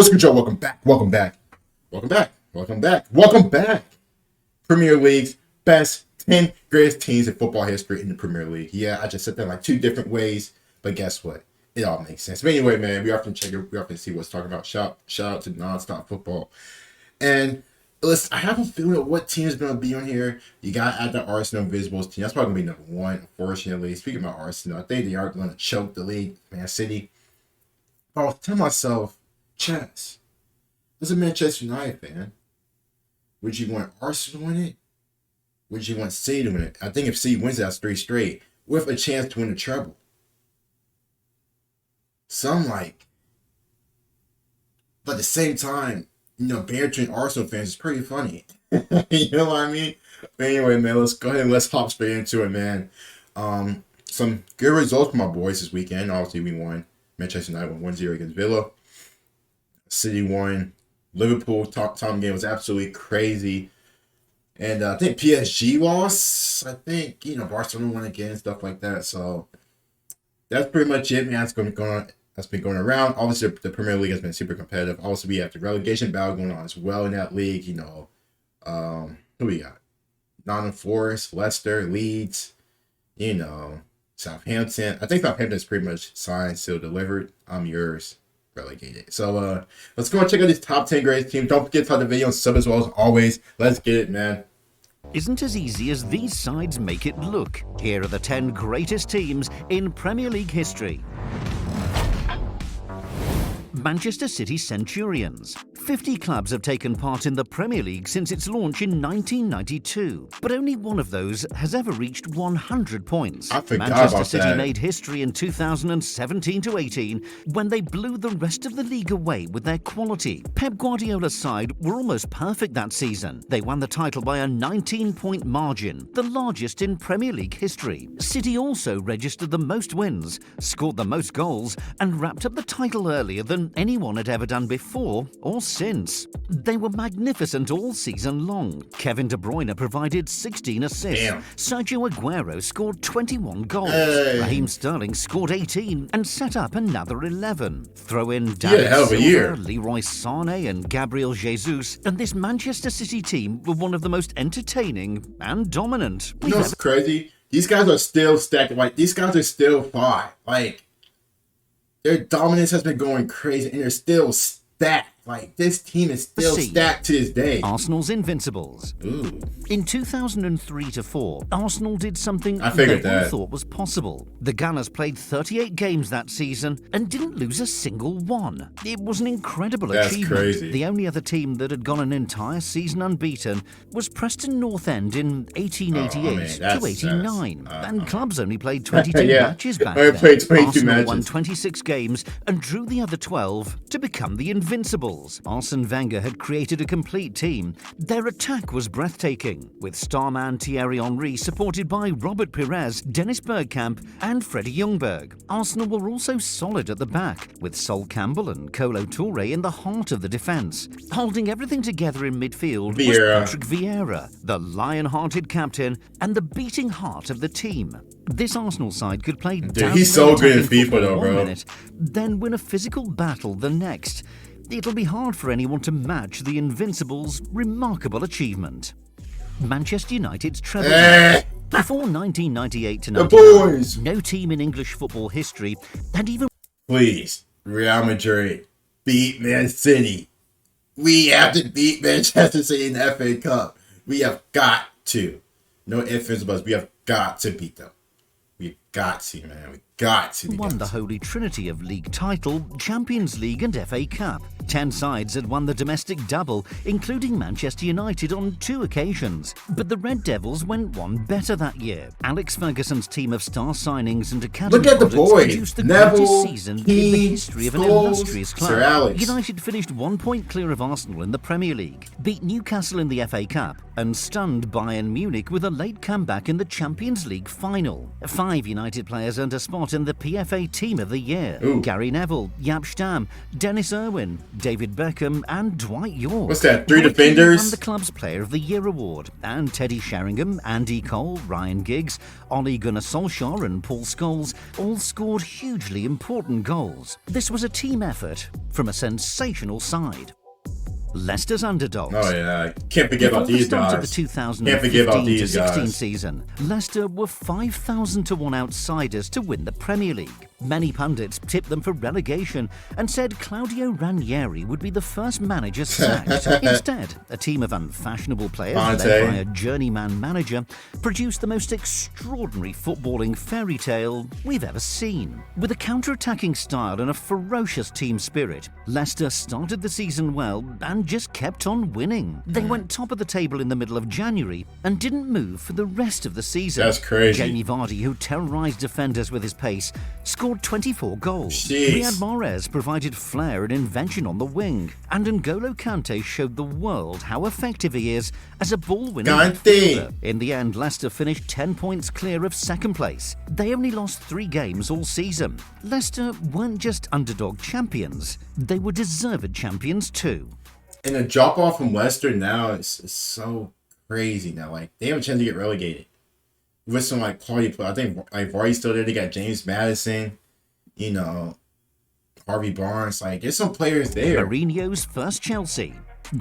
What's good, y'all? Welcome back. Welcome back. Welcome back. Welcome back. Welcome back. Premier League's best 10 greatest teams in football history in the Premier League. Yeah, I just said that like two different ways, but guess what? It all makes sense. But anyway, man, we often check it. We often see what's talking about. Shout out to Nonstop Football. And listen, I have a feeling of what team is going to be on here. You got to add the Arsenal Invisibles team. That's probably going to be number one, unfortunately. Speaking about Arsenal, I think they are going to choke the league, Man City. But I was telling myself, Chess, as a Manchester United fan, would you want Arsenal in it? Would you want City to win it? I think if City wins, that's 3 straight with a chance to win the treble. Some like, but at the same time, banter Arsenal fans is pretty funny. You know what I mean? But anyway, man, let's go ahead and let's hop straight into it, man. Some good results for my boys this weekend. Obviously, we won. Manchester United won 1-0 against Villa. City won. Liverpool time game was absolutely crazy. And I think PSG lost. I think, Barcelona won again and stuff like that. So that's pretty much it, man. That's been going around. Obviously, the Premier League has been super competitive. Also, we have the relegation battle going on as well in that league. Who we got? Nottingham Forest, Leicester, Leeds, Southampton. I think Southampton's pretty much signed, still delivered. I'm yours. Relegated. So let's go and check out these top 10 greatest teams. Don't forget to like the video and sub as well as always. Let's get it, man. Isn't as easy as these sides make it look. Here are the 10 greatest teams in Premier League history. Manchester City Centurions. 50 clubs have taken part in the Premier League since its launch in 1992, but only one of those has ever reached 100 points. I forgot Manchester about City that. made history in 2017-18 when they blew the rest of the league away with their quality. Pep Guardiola's side were almost perfect that season. They won the title by a 19-point margin, the largest in Premier League history. City also registered the most wins, scored the most goals, and wrapped up the title earlier than anyone had ever done before or since. They were magnificent all season long. Kevin De Bruyne provided 16 assists. Damn. Sergio Aguero scored 21 goals. Hey. Raheem Sterling scored 18 and set up another 11. Throw in Yeah, David hell of a year. Silva, Leroy Sané and Gabriel Jesus, and this Manchester City team were one of the most entertaining and dominant You know what's crazy? These guys are still stacked. Like, these guys are still fine. Like, their dominance has been going crazy, and they're still stacked. Like, this team is still stacked to this day. Arsenal's Invincibles. Ooh. In 2003-04, Arsenal did something I figured no one that. thought was possible. The Gunners played 38 games that season and didn't lose a single one. It was an incredible That's achievement. crazy. The only other team that had gone an entire season unbeaten was Preston North End in 1888 to 89. And clubs only played 22 Yeah, matches back only then. played 22 Arsenal won matches. 26 games and drew the other 12 to become the Invincibles. Arsene Wenger had created a complete team. Their attack was breathtaking, with starman Thierry Henry supported by Robert Pires, Dennis Bergkamp and Freddie Ljungberg. Arsenal were also solid at the back, with Sol Campbell and Kolo Touré in the heart of the defence. Holding everything together in midfield Vieira. was Patrick Vieira, the lion-hearted captain and the beating heart of the team. This Arsenal side could play he's so good in dazzling FIFA football though, one bro. minute, then win a physical battle the next. It'll be hard for anyone to match the Invincibles' remarkable achievement. Manchester United's treble. Before 1998 to The 99, boys. no team in English football history had even Please, Real Madrid, beat Man City. We have to beat Manchester City in the FA Cup. We have got to. No ifs, ands, or buts. We have got to beat them. We've got to, man. We got to. won the holy trinity of league title, Champions League and FA Cup. 10 sides had won the domestic double, including Manchester United on 2 occasions. But the Red Devils went one better that year. Alex Ferguson's team of star signings and academy Look at the products boys. produced the Neville, greatest season in the Keane, history of an Scholes, illustrious club. Sir Alex. United finished 1 point clear of Arsenal in the Premier League, beat Newcastle in the FA Cup, and stunned Bayern Munich with a late comeback in the Champions League final. 5 United players earned a spot spot in the PFA Team of the Year. Ooh. Gary Neville, Jaap Stam, Dennis Irwin, David Beckham, and Dwight York. What's that, 3 Roy Keane defenders? won the club's Player of the Year award, and Teddy Sheringham, Andy Cole, Ryan Giggs, Ole Gunnar Solskjaer, and Paul Scholes all scored hugely important goals. This was a team effort from a sensational side. Leicester's underdogs. Oh yeah, can't forget about these Before the start guys. of the Can't forget about 2015-16 these guys. season, Leicester were 5,000 to 1 outsiders to win the Premier League. Many pundits tipped them for relegation and said Claudio Ranieri would be the first manager sacked. Instead, a team of unfashionable players Conte. led by a journeyman manager produced the most extraordinary footballing fairy tale we've ever seen. With a counter-attacking style and a ferocious team spirit, Leicester started the season well and just kept on winning. They went top of the table in the middle of January and didn't move for the rest of the season. That's crazy. Jamie Vardy, who terrorised defenders with his pace, scored 24 goals. Jeez. Riyad Mahrez provided flair and invention on the wing, and N'Golo Kante showed the world how effective he is as a ball-winning Kante. midfielder. In the end, Leicester finished 10 points clear of second place. They only lost 3 games all season. Leicester weren't just underdog champions, they were deserved champions too. And the drop off from Leicester now is so crazy now. Like they have a chance to get relegated with some like quality play. I think like Vardy's still there. They got James Madison, you know, Harvey Barnes. Like there's some players there. Mourinho's first Chelsea.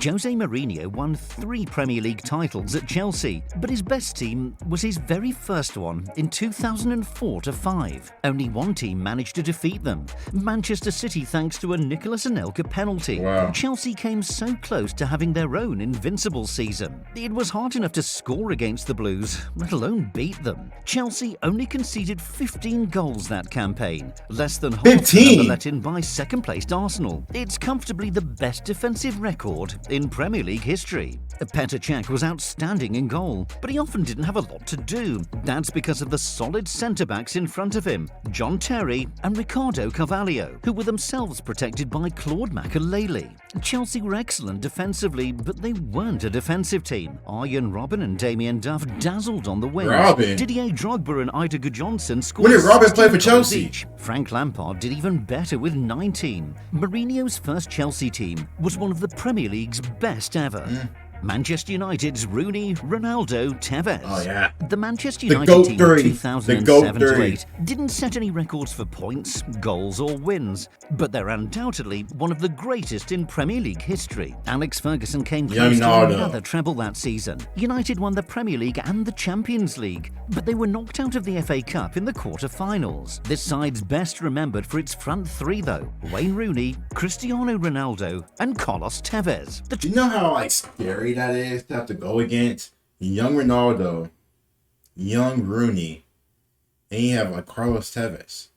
Jose Mourinho won 3 Premier League titles at Chelsea, but his best team was his very first one in 2004-05. Only one team managed to defeat them, Manchester City, thanks to a Nicolas Anelka penalty. Wow. Chelsea came so close to having their own invincible season. It was hard enough to score against the Blues, let alone beat them. Chelsea only conceded 15 goals that campaign, less than half the 15? number let in by second-placed Arsenal. It's comfortably the best defensive record in Premier League history. Petr Cech was outstanding in goal, but he often didn't have a lot to do. That's because of the solid centre-backs in front of him, John Terry and Ricardo Carvalho, who were themselves protected by Claude Makelele. Chelsea were excellent defensively, but they weren't a defensive team. Arjen Robben and Damien Duff dazzled on the wings. Robben? Didier Drogba and Ida Gudjohnsen scored When did Robben play for 16 goals Chelsea? each. Frank Lampard did even better with 19. Mourinho's first Chelsea team was one of the Premier League's best ever. Manchester United's Rooney, Ronaldo, Tevez. Oh yeah. The Manchester The United GOAT team three. of The GOAT 2007-08 didn't set any records for points, goals or wins, but they're undoubtedly one of the greatest in Premier League history. Alex Ferguson came close to Ronaldo. another treble that season. United won the Premier League and the Champions League, but they were knocked out of the FA Cup in the quarter-finals. This side's best remembered for its front 3 though: Wayne Rooney, Cristiano Ronaldo and Carlos Tevez. The Do you know how like scary that is to have to go against young Ronaldo, young Rooney, and you have like Carlos Tevez?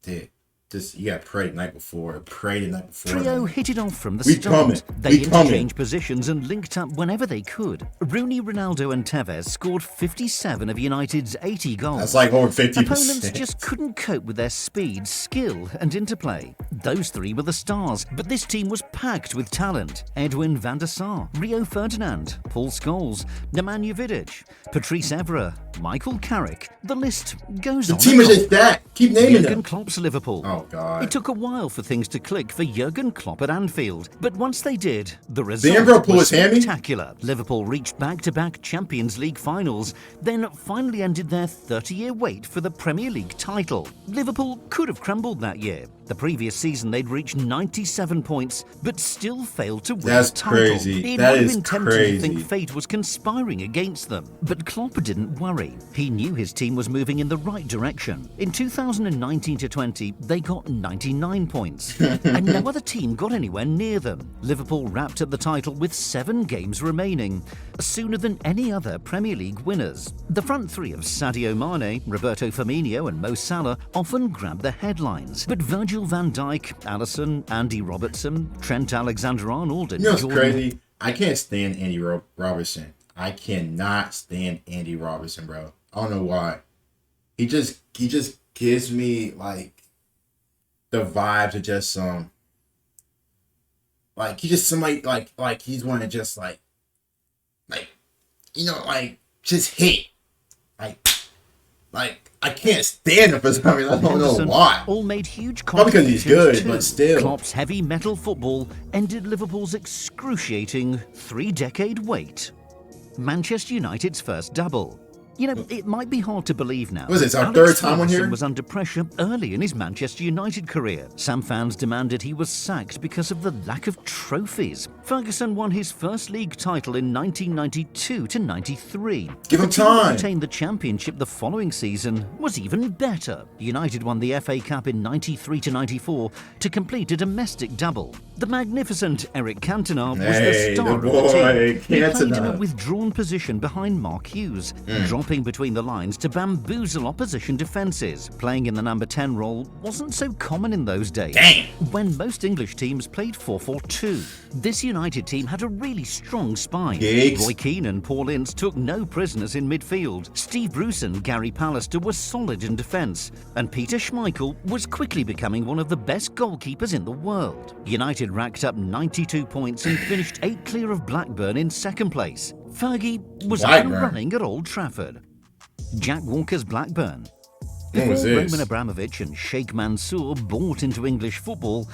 Dude, just you got to pray the night before. Pray the night before. trio hit it off from the We start. coming. They We coming. interchanged positions and linked up whenever they could. Rooney, Ronaldo and Tevez scored 57 of United's 80 goals. That's like over 50%. Opponents just couldn't cope with their speed, skill and interplay. Those 3 were the stars, but this team was packed with talent. Edwin van der Sar, Rio Ferdinand, Paul Scholes, Nemanja Vidic, Patrice Evra, Michael Carrick. The list goes The on. team and is on. just that. Keep naming Jurgen them. Klopp's Liverpool. Oh God. It took a while for things to click for Jurgen Klopp at Anfield, but once they did, the result Emperor pull was his hammy? spectacular. Liverpool reached back-to-back Champions League finals, then finally ended their 30-year wait for the Premier League title. Liverpool could have crumbled that year. The previous season they'd reached 97 points, but still failed to win That's the title. crazy. It That would have is been tempting crazy. to think fate was conspiring against them. But Klopp didn't worry. He knew his team was moving in the right direction. In 2019-20, they got 99 points, and no other team got anywhere near them. Liverpool wrapped up the title with 7 games remaining, sooner than any other Premier League winners. The front 3 of Sadio Mane, Roberto Firmino and Mo Salah often grabbed the headlines, but Virgil van Dijk, Alisson, Andy Robertson, Trent Alexander-Arnold and You know what's Jordan crazy? I can't stand Andy Robertson. I cannot stand Andy Robertson, bro. I don't know why. He just gives me like the vibes of just like he just somebody like he's one to just like you know like just hit like Like, I can't stand him for some reason. I don't know Henderson why. all made huge Probably because he's contributions good, too. but still. Klopp's heavy metal football ended Liverpool's excruciating 3-decade wait. Manchester United's first double. You know, it might be hard to believe now. Was it our Alex third time on Ferguson here? was under pressure early in his Manchester United career. Some fans demanded he was sacked because of the lack of trophies. Ferguson won his first league title in 1992 to 93. Give him The team that time. retained the championship the following season was even better. United won the FA Cup in 93 to 94 to complete a domestic double. The magnificent Eric Cantona was Hey, the star the of the boy, team. He played in a Cantona. withdrawn position behind Mark Hughes, dropping between the lines to bamboozle opposition defences. Playing in the number 10 role wasn't so common in those days, Damn. when most English teams played 4-4-2. This United team had a really strong spine. Giggs. Roy Keane and Paul Ince took no prisoners in midfield. Steve Bruce and Gary Pallister were solid in defence, and Peter Schmeichel was quickly becoming one of the best goalkeepers in the world. United racked up 92 points and finished 8 clear of Blackburn in second place. Fergie was up and Blackburn. running at Old Trafford. Jack Walker's Blackburn. When was Before this? Roman Abramovich and Sheikh Mansour bought into English football,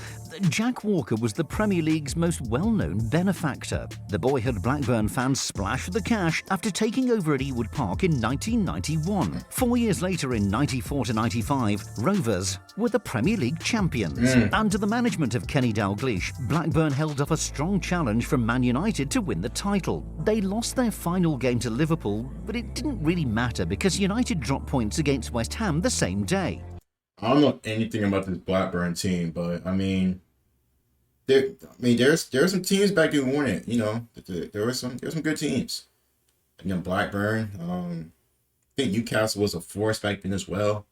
Jack Walker was the Premier League's most well-known benefactor. The boy had Blackburn fans splash for the cash after taking over at Ewood Park in 1991. 4 years later, in 94 to 95, Rovers were the Premier League champions. Under the management of Kenny Dalglish, Blackburn held up a strong challenge from Man United to win the title. They lost their final game to Liverpool, but it didn't really matter because United dropped points against West Ham the same day. I don't know anything about this Blackburn team, but I mean, there's some teams back in won it. You know, there were some good teams. You know, Blackburn. I think Newcastle was a force back then as well.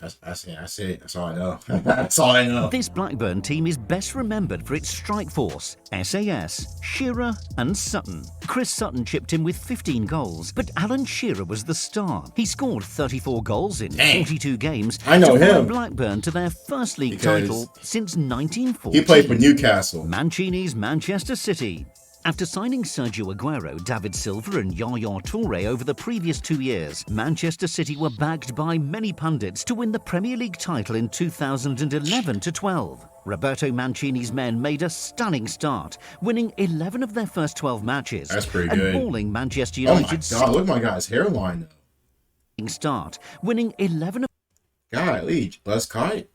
That's it. That's all I know. That's all I know. This Blackburn team is best remembered for its strike force, SAS, Shearer and Sutton. Chris Sutton chipped in with 15 goals, but Alan Shearer was the star. He scored 34 goals in Dang. 42 games I know to follow him. Blackburn to their first league Because title since 1940. He played for Newcastle. Mancini's Manchester City. After signing Sergio Aguero, David Silva and Yaya Toure over the previous 2 years, Manchester City were backed by many pundits to win the Premier League title in 2011 to 12. Roberto Mancini's men made a stunning start, winning 11 of their first 12 matches. That's pretty and good. mauling Manchester Oh my United's God! Look at my guy's hairline. start, winning 11 of Golly, let's kite.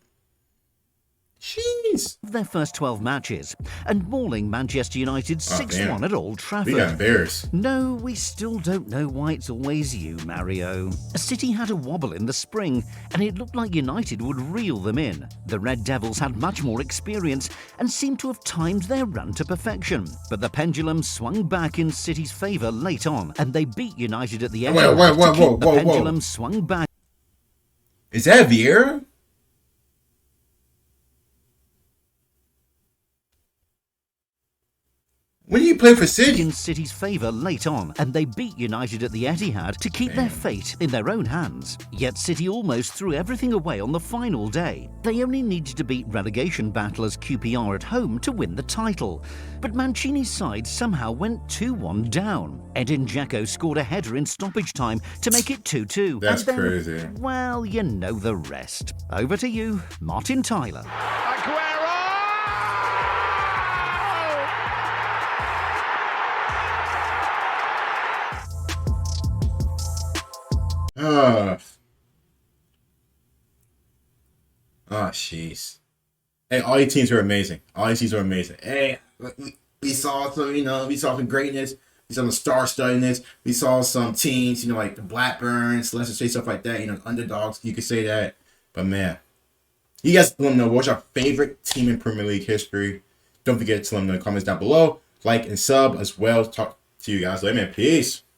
Jeez. their first 12 matches, and mauling Manchester United 6-1 damn. at Old Trafford. We got embarrassed. No, we still don't know why it's always you, Mario. City had a wobble in the spring, and it looked like United would reel them in. The Red Devils had much more experience and seemed to have timed their run to perfection. But the pendulum swung back in City's favour late on, and they beat United at the end. The pendulum swung back. Is that Vieira? When did you play for City? In City's favour late on, and they beat United at the Etihad to keep their fate in their own hands. Yet City almost threw everything away on the final day. They only needed to beat relegation battlers QPR at home to win the title. But Mancini's side somehow went 2-1 down. Edin Dzeko scored a header in stoppage time to make it 2-2. That's And then, crazy. well, you know the rest. Over to you, Martin Tyler. Oh, jeez. Hey, all these teams are amazing. All these teams are amazing. Hey, we saw some, we saw some greatness. We saw some star-studdedness. We saw some teams, like the Blackburns, Leicester City, stuff like that. Underdogs, you could say that. But man, you guys want to know what's your favorite team in Premier League history? Don't forget to let me know in the comments down below. Like and sub as well. Talk to you guys later, man. Peace.